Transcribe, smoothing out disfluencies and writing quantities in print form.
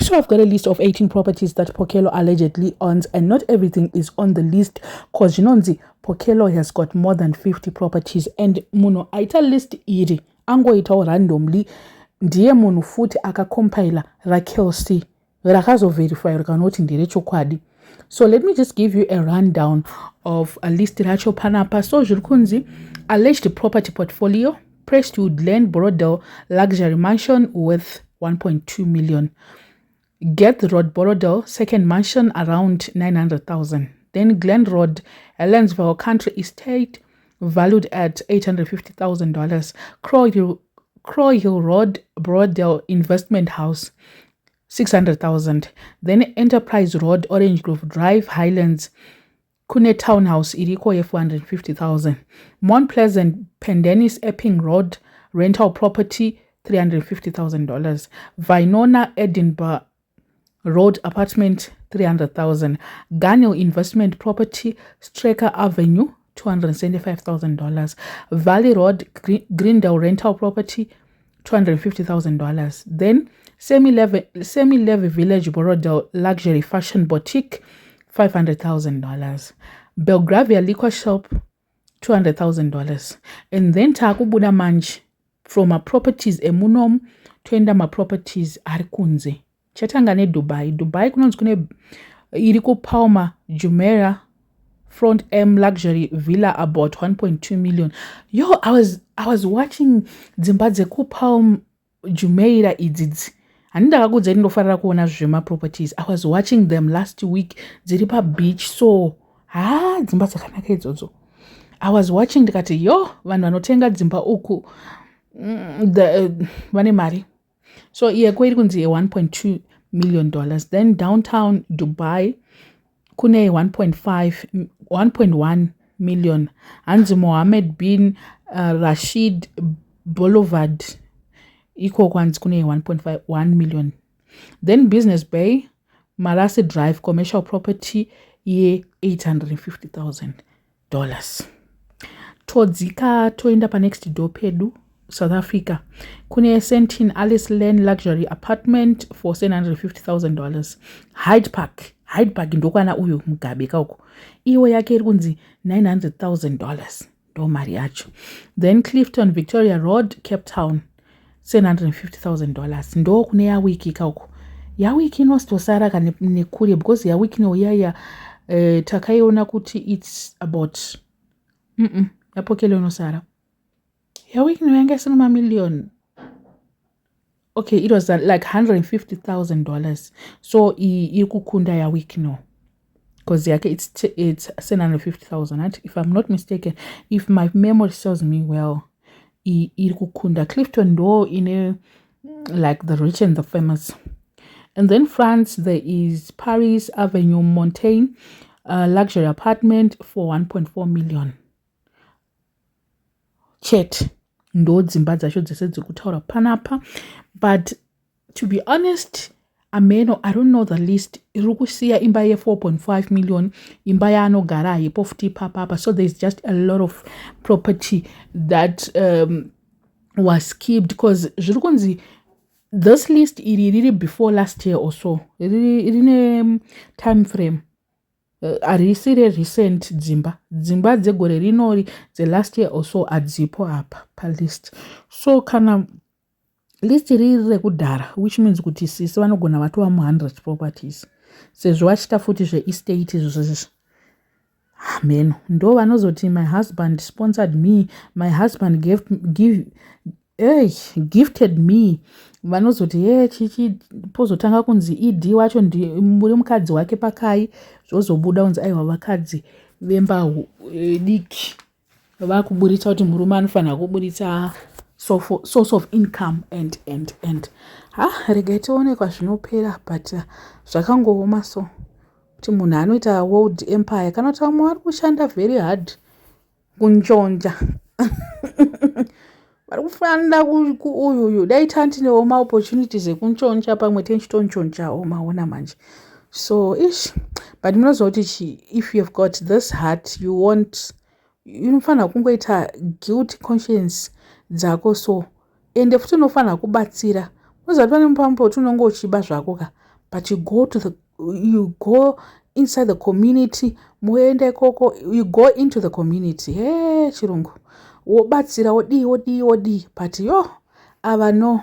So I've got a list of 18 properties that Pokello allegedly owns, and not everything is on the list because Pokello has got more than 50 properties, and muno aita list iri angoitawo randomly ndiye munhu futi akakompiler raKelsey rakazoverify rikanoti nderechokwadi. So let me just give you a rundown of a list racho panapa. So zviri kunzi alleged property portfolio: Prestwood Lane Borodale luxury mansion worth 1.2 million. Get Road Borodale second mansion around 900,000. Then Glen Road Helensville country estate valued at $850,000. Crow Hill Road Borodale investment house 600,000. Then Enterprise Road Orange Grove Drive Highlands Kune Townhouse iriko 450,000. Mount Pleasant Pendennis Epping Road rental property $350,000. Vinona Edinburgh Road apartment 300,000. Garnell investment property Straker Avenue $275,000. Valley Road Greendale rental property $250,000. Then Semi-Levy Village Borodale luxury fashion boutique $500,000. Belgravia liquor shop $200,000. And then takubuda manji from a properties emunom twenda ma properties arikunze chatanga ne Dubai kunonzi kune iriko Palma Jumeirah Front M luxury villa about 1.2 million. Yo, I was watching dzimba dzeku Palma Jumeirah idzidzi. Handakakudza ndinofarira kuona zvema properties. I was watching them last week dziri pa beach. So dzimba dzakanaka idzodzo. I was watching ndikati yo vanhu vanotenga dzimba uku vane mari. So iyeko iri kunzi $1.2 million. Then downtown Dubai kune 1.1 million. Hanzi Mohammed bin Rashid Boulevard iko kwanzi kune 1.1 million. Then Business Bay Marasi Drive commercial property ye $850,000. Todzika toenda pa next door pedu South Africa kune Sentin Alice Lane luxury apartment for $750,000. Hyde Park ndokwana uyu Mugabe kauko iwo yake iri kunzi $900,000 ndo mari yacho. Then Clifton Victoria Road Cape Town $750,000 ndo kune ya wiki kauko. Ya wiki inostosara kane nekuri because ya wiki no yaya takaiona kuti it's about yapokele unosara ya wiki no yanga sina million. Okay, it was like $150,000. So ikukunda ya wiki no because yake it's $750,000, right? If I'm not mistaken, if my memory serves me well, ikukunda. Clifton ndo in like the rich and the famous. And then France, there is Paris Avenue Montaigne luxury apartment for 1.4 million. Chet ndo dzimba dzacho dzese dzekutaura panapa. But to be honest, ameno I don't know the list. Irukusiya imba ye 4.5 million imba yaanogara yepo futi papa. So there's just a lot of property that was skipped because zvirukunzi this list iri before last year or so. Irine time frame. Arisire recent dzimba dzegore rinori the last year or so adzipo apa pa list. So kana list riri rekudhara, which means kuti sisi vanogona vatova 100 properties sezvo vachita futi zveestate izvozvo. Amen. Ndo vanozoti my husband sponsored me, my husband gifted me. Vanozoti chichi pozotanga kunzi id wacho muri mukadzi wake pakai zvozobuda unzi aiwa vakadzi vemba diki vakuburitsa kuti murume anofanira kuburitsa source of income and regai tionekwa zvinopera but zvakangooma so kuti munhu anoita world empire kana kuti vamwe vari kushanda very hard kunjonja vari kufanda kuuyuyu dai tantinewo maopportunities ekunchonja pamwe tenchitonchonjawo maona manje. So but munozoti if you've got this heart you unofanira kungoita guilty conscience dzako so ende futi unofanira kubatsira. Unozati pane mupambo kuti unonge uchiba zvako ka but you go inside the community, moende ikoko, you go into the community. Hey chirungu, wobatsira wodi, but yo ava no,